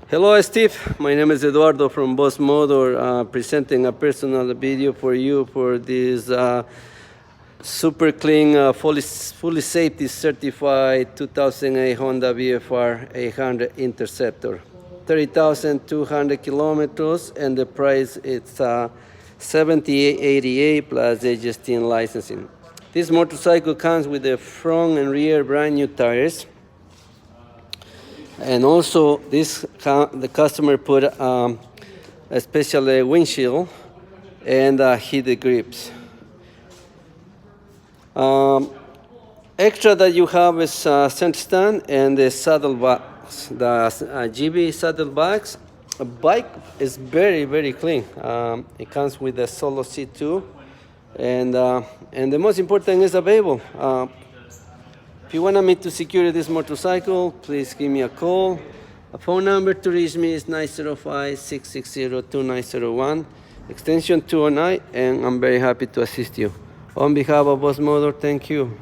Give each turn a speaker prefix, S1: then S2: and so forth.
S1: Hello, Steve. My name is Eduardo from Boss Motor, presenting a personal video for you for this super clean, fully safety certified 2008 Honda VFR800 Interceptor. 30,200 kilometers, and the price is $78.88 plus HST licensing. This motorcycle comes with the front and rear brand new tires. And also, the customer put a special windshield and heated grips. Extra that you have is center stand and the saddle box. The GB saddle box. The bike is very, very clean. It comes with a solo seat too, and the most important is available. If you want me to secure this motorcycle, please give me a call. A phone number to reach me is 905-660-2901, extension 209, and I'm very happy to assist you. On behalf of Boss Motor, thank you.